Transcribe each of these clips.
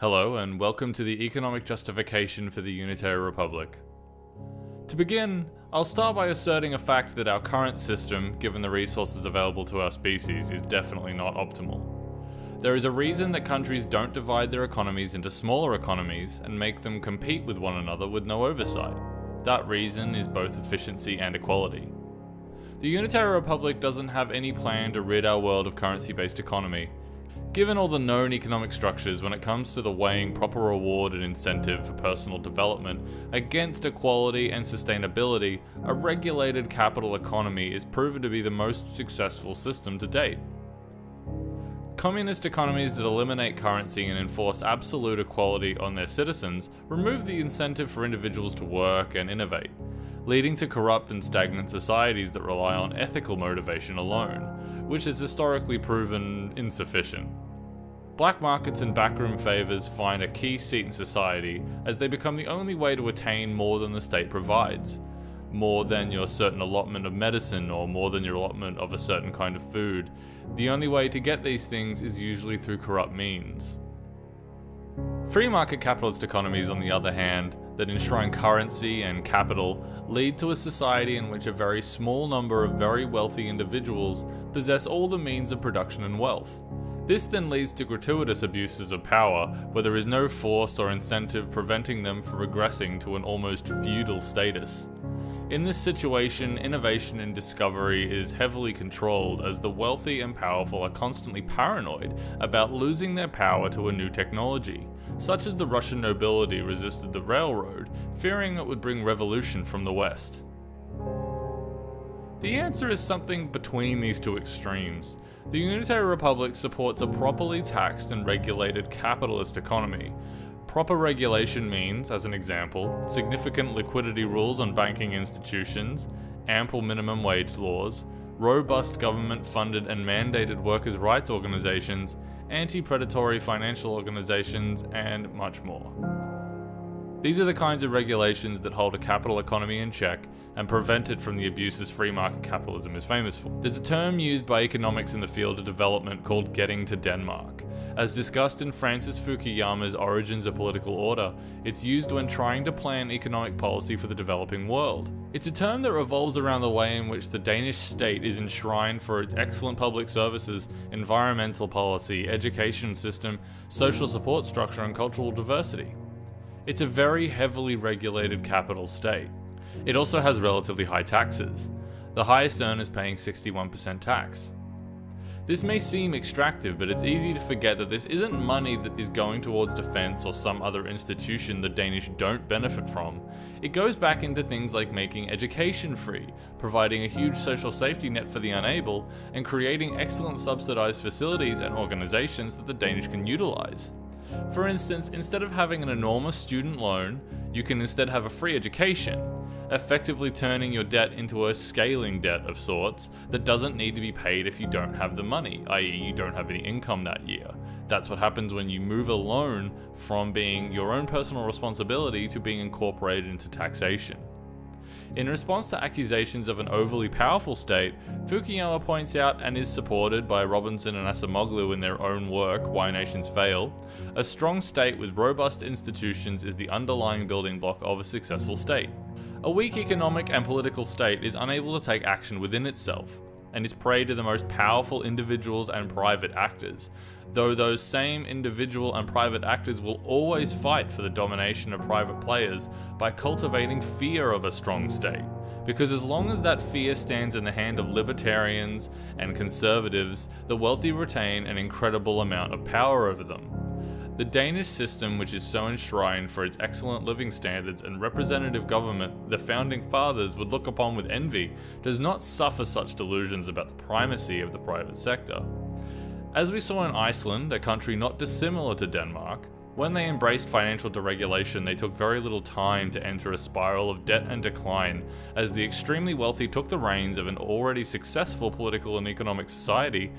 Hello, and welcome to the economic justification for the Unitary Republic. To begin, I'll start by asserting a fact that our current system, given the resources available to our species, is definitely not optimal. There is a reason that countries don't divide their economies into smaller economies and make them compete with one another with no oversight. That reason is both efficiency and equality. The Unitary Republic doesn't have any plan to rid our world of currency-based economy. Given all the known economic structures when it comes to the weighing proper reward and incentive for personal development against equality and sustainability, a regulated capital economy is proven to be the most successful system to date. Communist economies that eliminate currency and enforce absolute equality on their citizens remove the incentive for individuals to work and innovate, leading to corrupt and stagnant societies that rely on ethical motivation alone, which is historically proven insufficient. Black markets and backroom favours find a key seat in society as they become the only way to attain more than the state provides. More than your certain allotment of medicine or more than your allotment of a certain kind of food. The only way to get these things is usually through corrupt means. Free market capitalist economies, on the other hand, that enshrine currency and capital lead to a society in which a very small number of very wealthy individuals possess all the means of production and wealth. This then leads to gratuitous abuses of power, where there is no force or incentive preventing them from regressing to an almost feudal status. In this situation, innovation and discovery is heavily controlled as the wealthy and powerful are constantly paranoid about losing their power to a new technology, such as the Russian nobility resisted the railroad, fearing it would bring revolution from the West. The answer is something between these two extremes. The Unitary Republic supports a properly taxed and regulated capitalist economy. Proper regulation means, as an example, significant liquidity rules on banking institutions, ample minimum wage laws, robust government-funded and mandated workers' rights organizations, anti-predatory financial organizations, and much more. These are the kinds of regulations that hold a capital economy in check and prevent it from the abuses free market capitalism is famous for. There's a term used by economics in the field of development called getting to Denmark. As discussed in Francis Fukuyama's Origins of Political Order, it's used when trying to plan economic policy for the developing world. It's a term that revolves around the way in which the Danish state is enshrined for its excellent public services, environmental policy, education system, social support structure, and cultural diversity. It's a very heavily regulated capital state. It also has relatively high taxes, the highest earners paying 61% tax. This may seem extractive, but it's easy to forget that this isn't money that is going towards defense or some other institution the Danish don't benefit from. It goes back into things like making education free, providing a huge social safety net for the unable, and creating excellent subsidized facilities and organizations that the Danish can utilize. For instance, instead of having an enormous student loan, you can instead have a free education, effectively turning your debt into a scaling debt of sorts that doesn't need to be paid if you don't have the money, i.e. you don't have any income that year. That's what happens when you move a loan from being your own personal responsibility to being incorporated into taxation. In response to accusations of an overly powerful state, Fukuyama points out, and is supported by Robinson and Acemoglu in their own work, Why Nations Fail, a strong state with robust institutions is the underlying building block of a successful state. A weak economic and political state is unable to take action within itself, and is prey to the most powerful individuals and private actors, though those same individual and private actors will always fight for the domination of private players by cultivating fear of a strong state, because as long as that fear stands in the hand of libertarians and conservatives, the wealthy retain an incredible amount of power over them. The Danish system, which is so enshrined for its excellent living standards and representative government the founding fathers would look upon with envy, does not suffer such delusions about the primacy of the private sector. As we saw in Iceland, a country not dissimilar to Denmark, when they embraced financial deregulation, they took very little time to enter a spiral of debt and decline, as the extremely wealthy took the reins of an already successful political and economic society,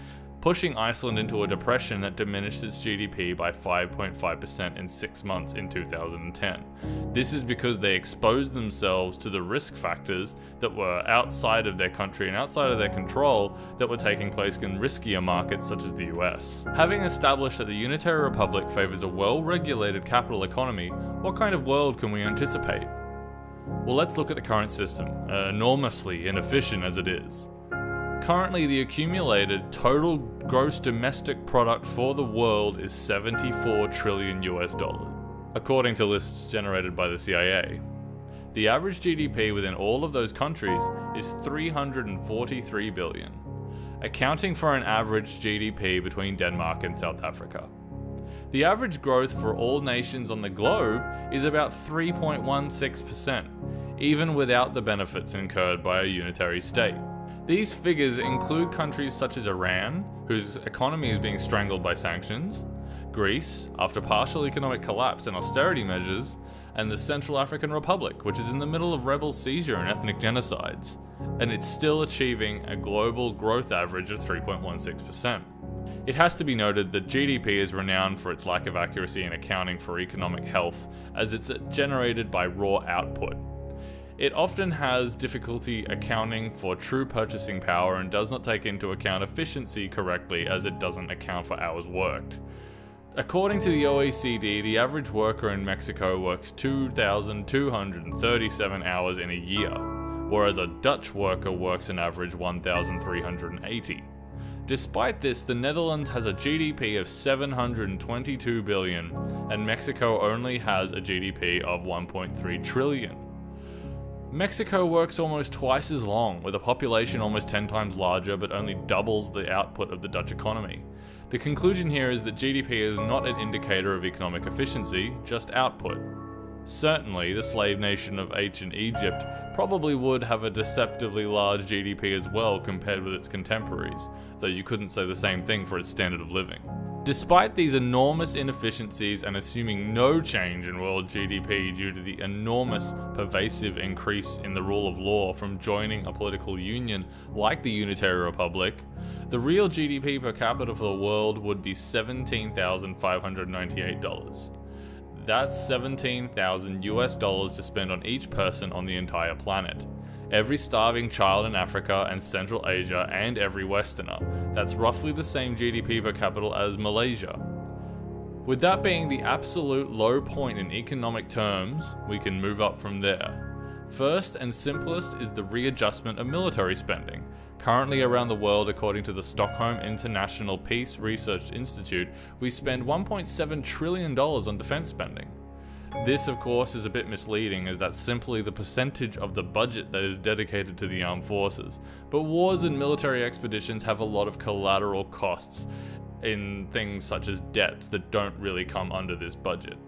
pushing Iceland into a depression that diminished its GDP by 5.5% in 6 months in 2010. This is because they exposed themselves to the risk factors that were outside of their country and outside of their control that were taking place in riskier markets such as the US. Having established that the Unitary Republic favors a well-regulated capital economy, what kind of world can we anticipate? Well, let's look at the current system, enormously inefficient as it is. Currently, the accumulated total gross domestic product for the world is $74 trillion US, according to lists generated by the CIA. The average GDP within all of those countries is $343 billion, accounting for an average GDP between Denmark and South Africa. The average growth for all nations on the globe is about 3.16%, even without the benefits incurred by a unitary state. These figures include countries such as Iran, whose economy is being strangled by sanctions, Greece, after partial economic collapse and austerity measures, and the Central African Republic, which is in the middle of rebel seizure and ethnic genocides, and it's still achieving a global growth average of 3.16%. It has to be noted that GDP is renowned for its lack of accuracy in accounting for economic health, as it's generated by raw output. It often has difficulty accounting for true purchasing power and does not take into account efficiency correctly, as it doesn't account for hours worked. According to the OECD, the average worker in Mexico works 2,237 hours in a year, whereas a Dutch worker works an average 1,380. Despite this, the Netherlands has a GDP of 722 billion, and Mexico only has a GDP of 1.3 trillion. Mexico works almost twice as long, with a population almost 10 times larger, but only doubles the output of the Dutch economy. The conclusion here is that GDP is not an indicator of economic efficiency, just output. Certainly, the slave nation of ancient Egypt probably would have a deceptively large GDP as well compared with its contemporaries, though you couldn't say the same thing for its standard of living. Despite these enormous inefficiencies and assuming no change in world GDP due to the enormous pervasive increase in the rule of law from joining a political union like the Unitary Republic, the real GDP per capita for the world would be $17,598. That's $17,000 US to spend on each person on the entire planet. Every starving child in Africa and Central Asia, and every Westerner. That's roughly the same GDP per capita as Malaysia. With that being the absolute low point in economic terms, we can move up from there. First and simplest is the readjustment of military spending. Currently around the world, according to the Stockholm International Peace Research Institute, we spend $1.7 trillion on defense spending. This, of course, is a bit misleading, as that's simply the percentage of the budget that is dedicated to the armed forces. But wars and military expeditions have a lot of collateral costs in things such as debts that don't really come under this budget.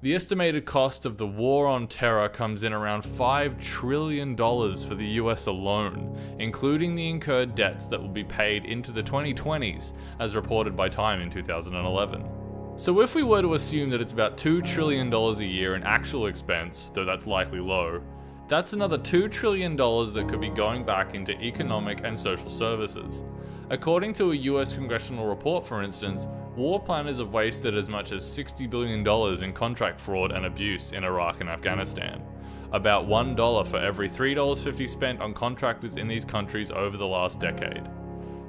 The estimated cost of the war on terror comes in around $5 trillion for the US alone, including the incurred debts that will be paid into the 2020s, as reported by Time in 2011. So if we were to assume that it's about $2 trillion a year in actual expense, though that's likely low, that's another $2 trillion that could be going back into economic and social services. According to a US congressional report, for instance, war planners have wasted as much as $60 billion in contract fraud and abuse in Iraq and Afghanistan. About $1 for every $3.50 spent on contractors in these countries over the last decade.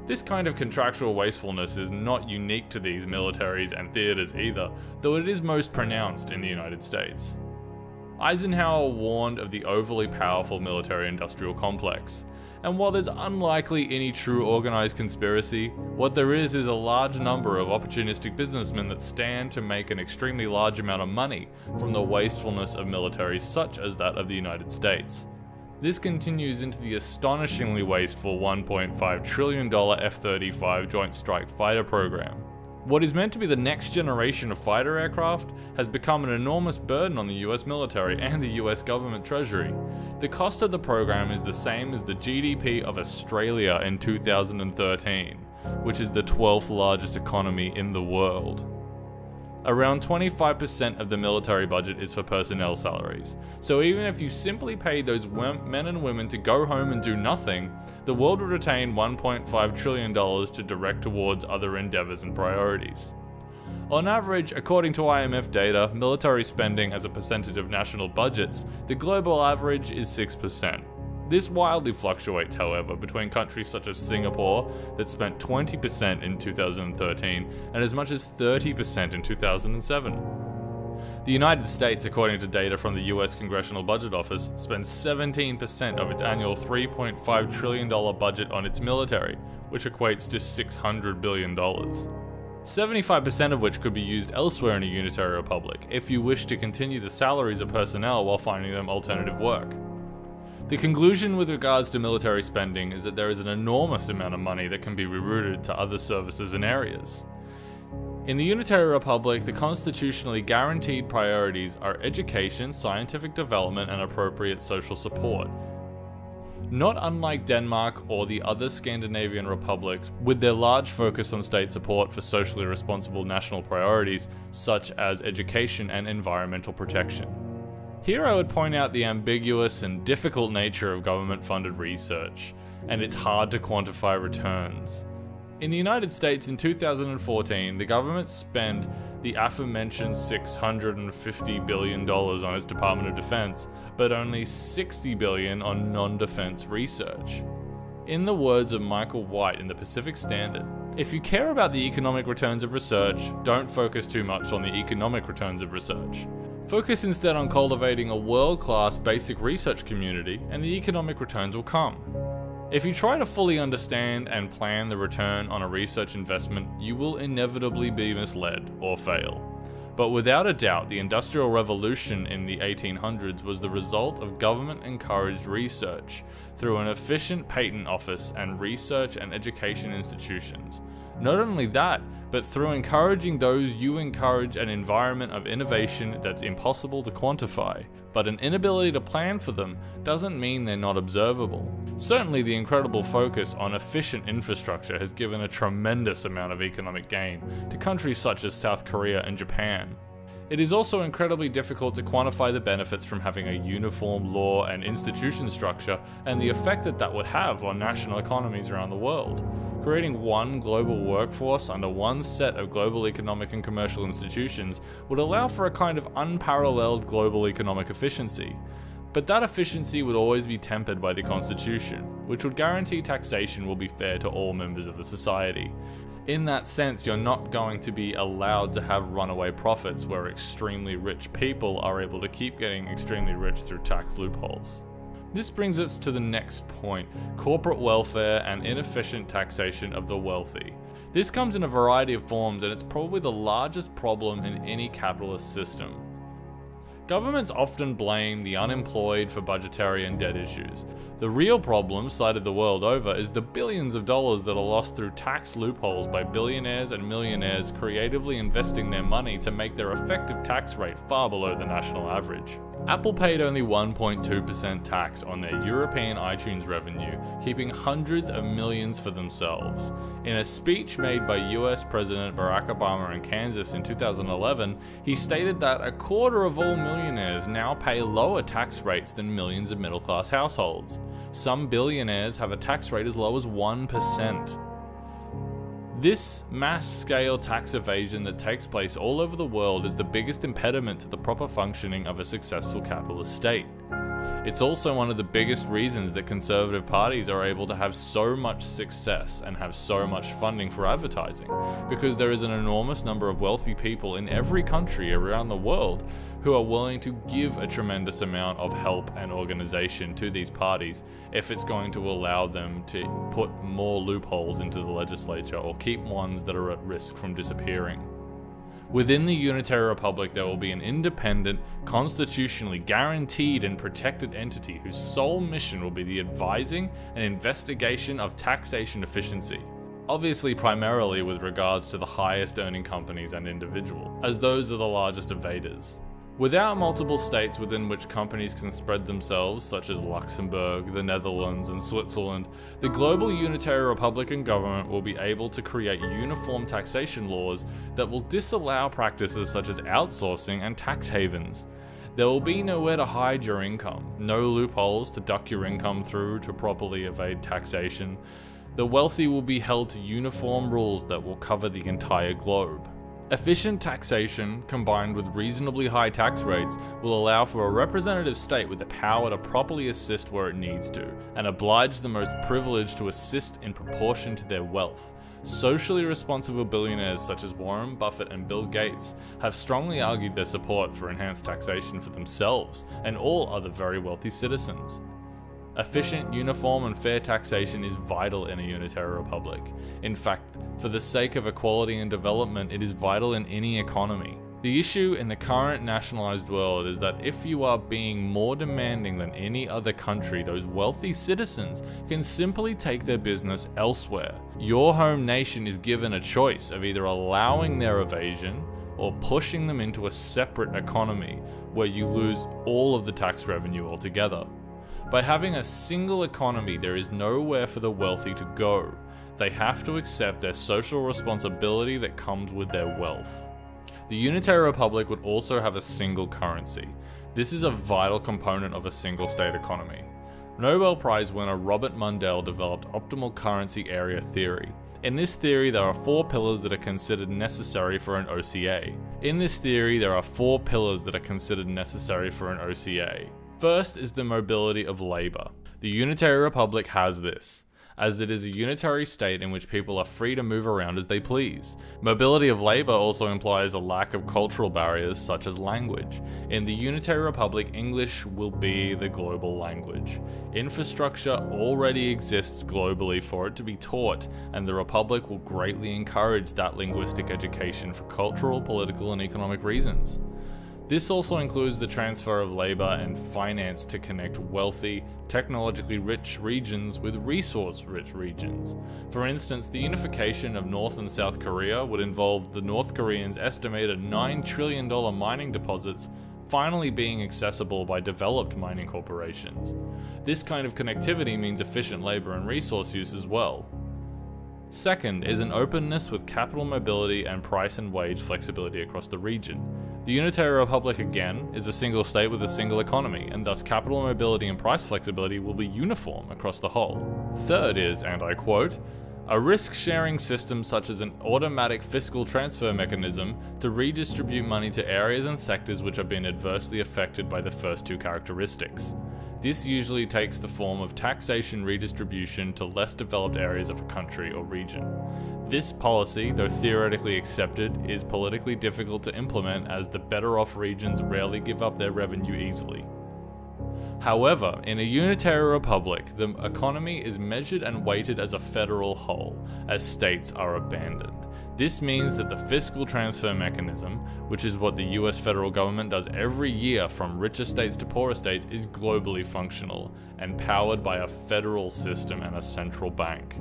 This kind of contractual wastefulness is not unique to these militaries and theaters either, though it is most pronounced in the United States. Eisenhower warned of the overly powerful military-industrial complex, and while there's unlikely any true organized conspiracy, what there is a large number of opportunistic businessmen that stand to make an extremely large amount of money from the wastefulness of militaries such as that of the United States. This continues into the astonishingly wasteful $1.5 trillion F-35 Joint Strike Fighter program. What is meant to be the next generation of fighter aircraft has become an enormous burden on the US military and the US government treasury. The cost of the program is the same as the GDP of Australia in 2013, which is the 12th largest economy in the world. Around 25% of the military budget is for personnel salaries. So even if you simply paid those men and women to go home and do nothing, the world would retain $1.5 trillion to direct towards other endeavors and priorities. On average, according to IMF data, military spending as a percentage of national budgets, the global average is 6%. This wildly fluctuates, however, between countries such as Singapore, that spent 20% in 2013, and as much as 30% in 2007. The United States, according to data from the US Congressional Budget Office, spends 17% of its annual $3.5 trillion budget on its military, which equates to $600 billion. 75% of which could be used elsewhere in a unitary republic, if you wish to continue the salaries of personnel while finding them alternative work. The conclusion with regards to military spending is that there is an enormous amount of money that can be rerouted to other services and areas. In the Unitary Republic, the constitutionally guaranteed priorities are education, scientific development, and appropriate social support. Not unlike Denmark or the other Scandinavian republics, with their large focus on state support for socially responsible national priorities such as education and environmental protection. Here I would point out the ambiguous and difficult nature of government-funded research, and it's hard to quantify returns. In the United States in 2014, the government spent the aforementioned $650 billion on its Department of Defense, but only $60 billion on non-defense research. In the words of Michael White in the Pacific Standard, if you care about the economic returns of research, don't focus too much on the economic returns of research. Focus instead on cultivating a world-class basic research community, and the economic returns will come. If you try to fully understand and plan the return on a research investment, you will inevitably be misled or fail. But without a doubt, the Industrial Revolution in the 1800s was the result of government-encouraged research through an efficient patent office and research and education institutions. Not only that, but through encouraging those you encourage an environment of innovation that's impossible to quantify, but an inability to plan for them doesn't mean they're not observable. Certainly the incredible focus on efficient infrastructure has given a tremendous amount of economic gain to countries such as South Korea and Japan. It is also incredibly difficult to quantify the benefits from having a uniform law and institution structure and the effect that that would have on national economies around the world. Creating one global workforce under one set of global economic and commercial institutions would allow for a kind of unparalleled global economic efficiency. But that efficiency would always be tempered by the Constitution, which would guarantee taxation will be fair to all members of the society. In that sense, you're not going to be allowed to have runaway profits where extremely rich people are able to keep getting extremely rich through tax loopholes. This brings us to the next point: corporate welfare and inefficient taxation of the wealthy. This comes in a variety of forms, and it's probably the largest problem in any capitalist system. Governments often blame the unemployed for budgetary and debt issues. The real problem, cited the world over, is the billions of dollars that are lost through tax loopholes by billionaires and millionaires creatively investing their money to make their effective tax rate far below the national average. Apple paid only 1.2% tax on their European iTunes revenue, keeping hundreds of millions for themselves. In a speech made by US President Barack Obama in Kansas in 2011, he stated that a quarter of all millionaires now pay lower tax rates than millions of middle-class households. Some billionaires have a tax rate as low as 1%. This mass-scale tax evasion that takes place all over the world is the biggest impediment to the proper functioning of a successful capitalist state. It's also one of the biggest reasons that conservative parties are able to have so much success and have so much funding for advertising, because there is an enormous number of wealthy people in every country around the world who are willing to give a tremendous amount of help and organization to these parties if it's going to allow them to put more loopholes into the legislature or keep ones that are at risk from disappearing. Within the Unitary Republic, there will be an independent, constitutionally guaranteed and protected entity whose sole mission will be the advising and investigation of taxation efficiency. Obviously primarily with regards to the highest earning companies and individuals, as those are the largest evaders. Without multiple states within which companies can spread themselves, such as Luxembourg, the Netherlands, and Switzerland, the global Unitary Republican government will be able to create uniform taxation laws that will disallow practices such as outsourcing and tax havens. There will be nowhere to hide your income, no loopholes to duck your income through to properly evade taxation. The wealthy will be held to uniform rules that will cover the entire globe. Efficient taxation, combined with reasonably high tax rates, will allow for a representative state with the power to properly assist where it needs to, and oblige the most privileged to assist in proportion to their wealth. Socially responsible billionaires such as Warren Buffett and Bill Gates have strongly argued their support for enhanced taxation for themselves and all other very wealthy citizens. Efficient, uniform, and fair taxation is vital in a unitary republic. In fact, for the sake of equality and development, it is vital in any economy. The issue in the current nationalized world is that if you are being more demanding than any other country, those wealthy citizens can simply take their business elsewhere. Your home nation is given a choice of either allowing their evasion or pushing them into a separate economy where you lose all of the tax revenue altogether. By having a single economy, there is nowhere for the wealthy to go. They have to accept their social responsibility that comes with their wealth. The Unitary Republic would also have a single currency. This is a vital component of a single-state economy. Nobel Prize winner Robert Mundell developed optimal currency area theory. In this theory, there are 4 pillars that are considered necessary for an OCA. First is the mobility of labor. The Unitary Republic has this, as it is a unitary state in which people are free to move around as they please. Mobility of labor also implies a lack of cultural barriers such as language. In the Unitary Republic, English will be the global language. Infrastructure already exists globally for it to be taught, and the Republic will greatly encourage that linguistic education for cultural, political, and economic reasons. This also includes the transfer of labor and finance to connect wealthy, technologically rich regions with resource-rich regions. For instance, the unification of North and South Korea would involve the North Koreans' estimated $9 trillion mining deposits finally being accessible by developed mining corporations. This kind of connectivity means efficient labor and resource use as well. Second is an openness with capital mobility and price and wage flexibility across the region. The Unitary Republic, again, is a single state with a single economy, and thus capital mobility and price flexibility will be uniform across the whole. Third is, and I quote, a risk-sharing system such as an automatic fiscal transfer mechanism to redistribute money to areas and sectors which have been adversely affected by the first 2 characteristics. This usually takes the form of taxation redistribution to less developed areas of a country or region. This policy, though theoretically accepted, is politically difficult to implement as the better-off regions rarely give up their revenue easily. However, in a unitary republic, the economy is measured and weighted as a federal whole, as states are abandoned. This means that the fiscal transfer mechanism, which is what the US federal government does every year from richer states to poorer states, is globally functional and powered by a federal system and a central bank.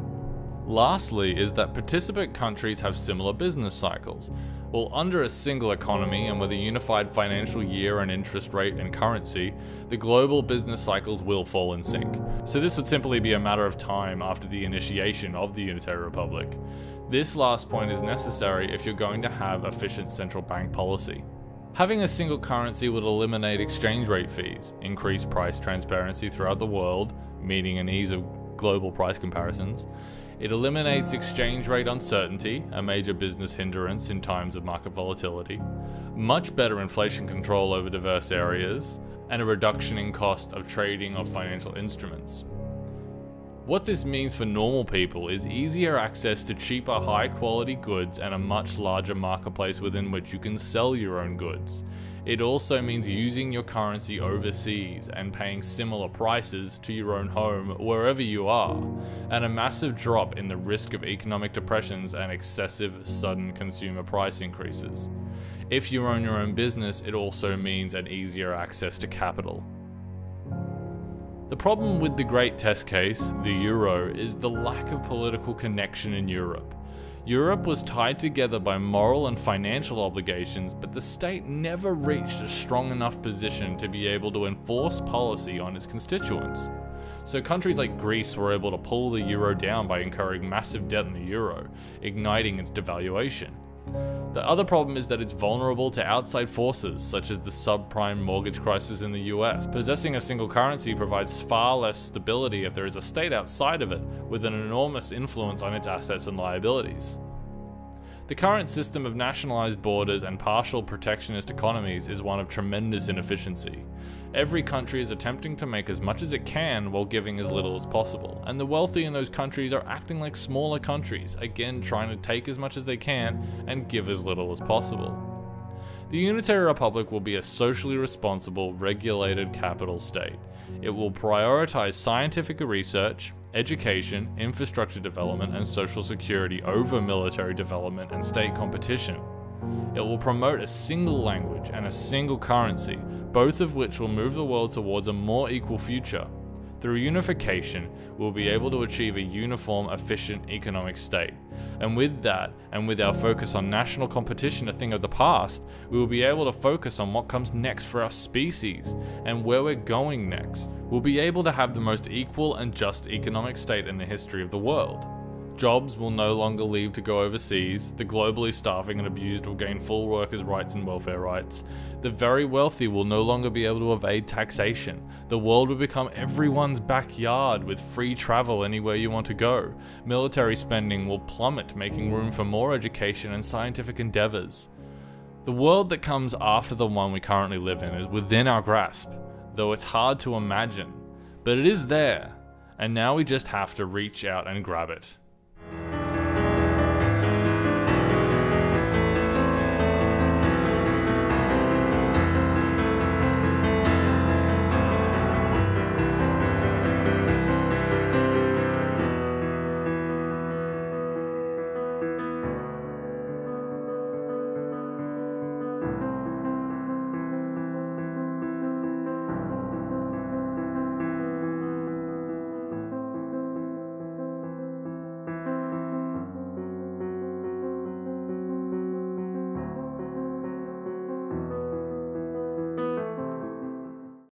Lastly is that participant countries have similar business cycles. Well, under a single economy and with a unified financial year and interest rate and currency, the global business cycles will fall in sync. So this would simply be a matter of time after the initiation of the Unitary Republic. This last point is necessary if you're going to have efficient central bank policy. Having a single currency would eliminate exchange rate fees, increase price transparency throughout the world, meaning an ease of global price comparisons. It eliminates exchange rate uncertainty, a major business hindrance in times of market volatility, much better inflation control over diverse areas, and a reduction in cost of trading of financial instruments. What this means for normal people is easier access to cheaper, high-quality goods and a much larger marketplace within which you can sell your own goods. It also means using your currency overseas and paying similar prices to your own home wherever you are, and a massive drop in the risk of economic depressions and excessive, sudden consumer price increases. If you own your own business, it also means an easier access to capital. The problem with the great test case, the euro, is the lack of political connection in Europe. Europe was tied together by moral and financial obligations, but the state never reached a strong enough position to be able to enforce policy on its constituents. So countries like Greece were able to pull the euro down by incurring massive debt in the euro, igniting its devaluation. The other problem is that it's vulnerable to outside forces, such as the subprime mortgage crisis in the US. Possessing a single currency provides far less stability if there is a state outside of it, with an enormous influence on its assets and liabilities. The current system of nationalized borders and partial protectionist economies is one of tremendous inefficiency. Every country is attempting to make as much as it can while giving as little as possible, and the wealthy in those countries are acting like smaller countries, again trying to take as much as they can and give as little as possible. The Unitary Republic will be a socially responsible, regulated capital state. It will prioritize scientific research, education, infrastructure development, and social security over military development and state competition. It will promote a single language and a single currency, both of which will move the world towards a more equal future. Through unification, we'll be able to achieve a uniform, efficient economic state. And with that, and with our focus on national competition a thing of the past, we will be able to focus on what comes next for our species, and where we're going next. We'll be able to have the most equal and just economic state in the history of the world. Jobs will no longer leave to go overseas, the globally starving and abused will gain full workers' rights and welfare rights, the very wealthy will no longer be able to evade taxation, the world will become everyone's backyard with free travel anywhere you want to go, military spending will plummet, making room for more education and scientific endeavours. The world that comes after the one we currently live in is within our grasp, though it's hard to imagine, but it is there, and now we just have to reach out and grab it.